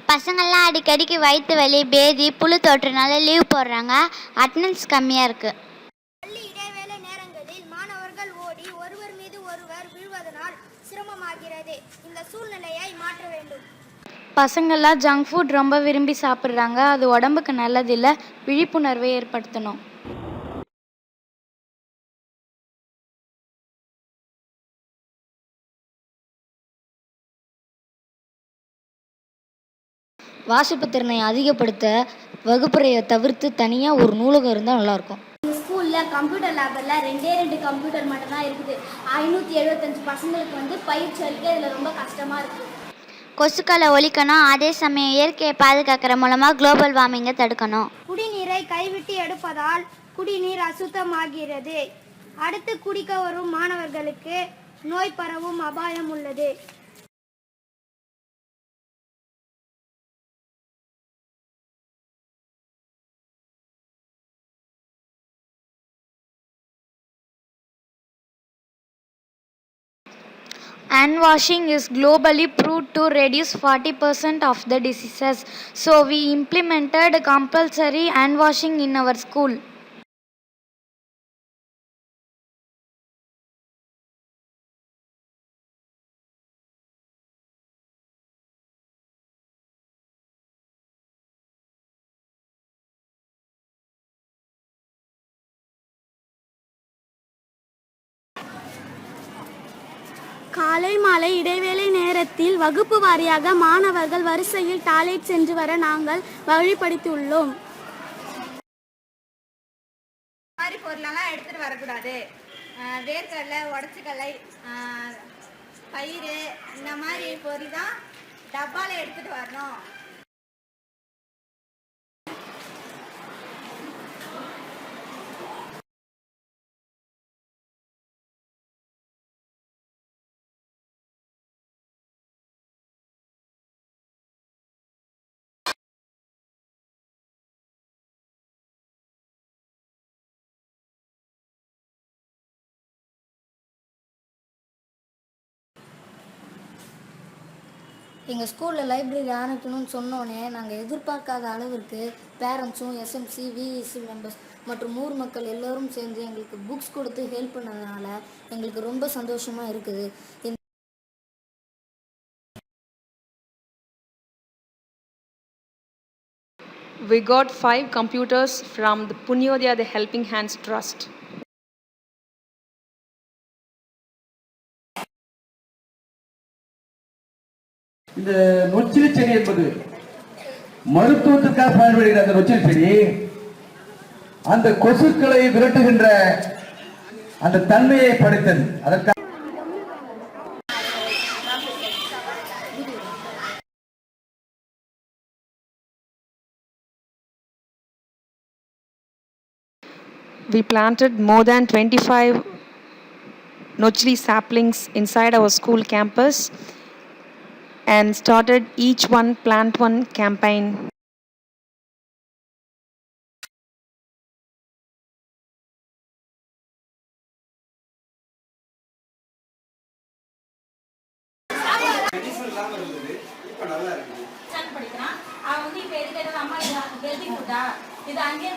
பசங்கள்லாம் அடிக்கடிக்கு வயிற்று வலி, பேதி, புழு தோற்றுனால லீவ் போடுறாங்க. அட்டெண்டன்ஸ் கம்மியாக இருக்குது. பள்ளி இடைவேளை நேரங்களில் மாணவர்கள் ஓடி ஒருவர் மீது ஒருவர் விழுவதனால் சிரமமாகிறது. இந்த சூழ்நிலையை மாற்ற வேண்டும். பசங்கள்லாம் ஜங்க் ஃபுட் ரொம்ப விரும்பி சாப்பிட்றாங்க. அது உடம்புக்கு நல்லதில்லை. விழிப்புணர்வை ஏற்படுத்தணும். வாசிப்பு திறனை அதிகப்படுத்த வகுப்பறையை தவிர்த்து தனியாக ஒரு நூலகம் இருந்தால் நல்லாயிருக்கும். எங்கள் ஸ்கூலில் கம்ப்யூட்டர் லேபில் 2 கம்ப்யூட்டர் மட்டும்தான் இருக்குது. 575 பசங்களுக்கு பயிற்சி அளிக்க இதில் ரொம்ப கஷ்டமாக இருக்குது. கொசுக்களை ஒழிக்கணும். அதே சமயம் இயற்கையை பாதுகாக்கிற மூலமாக குளோபல் வார்மிங்கை தடுக்கணும். குடிநீரை கைவிட்டு எடுப்பதால் குடிநீர் அசுத்தமாகிறது. அடுத்து குடிக்க வரும் மாணவர்களுக்கு நோய் பரவும் அபாயம் உள்ளது. Hand washing is globally proved to reduce 40% of the diseases. So we implemented compulsory hand washing in our school. காலை மாலை இடைவேளை நேரத்தில் வகுப்பு வாரியாக மாணவர்கள் வரிசையில் டாய்லெட் சென்று வர நாங்கள் வழிபடுத்தியுள்ளோம். மாதிரி பொருளெல்லாம் எடுத்துகிட்டு வரக்கூடாது. வேர்க்கடலை, உடச்சிக்கடலை, பயிறு இந்த மாதிரி பொருள் தான் டப்பாவில் எடுத்துகிட்டு வரணும். எங்கள் ஸ்கூலில் லைப்ரரி ஆரம்பிக்கணும்னு சொன்னோன்னே நாங்கள் எதிர்பார்க்காத அளவிற்கு பேரண்ட்ஸும் எஸ்எம்சி விஇசி மெம்பர்ஸ் மற்றும் ஊர் மக்கள் எல்லோரும் சேர்ந்து எங்களுக்கு புக்ஸ் கொடுத்து ஹெல்ப் பண்ணதுனால எங்களுக்கு ரொம்ப சந்தோஷமாக இருக்குது. We got 5 computers from the Punyodaya the Helping Hands Trust. இந்த நொச்சிலி செடி என்பது மருத்துவத்திற்காக பயன்படுகிற அந்த நொச்சிலி செடி அந்த கொசுக்களை விரட்டுகின்ற அந்த தன்மையை படைத்தது. அதற்காக We planted more than 25 Nochli saplings inside our school campus and started each one plant one campaign. இது அங்கே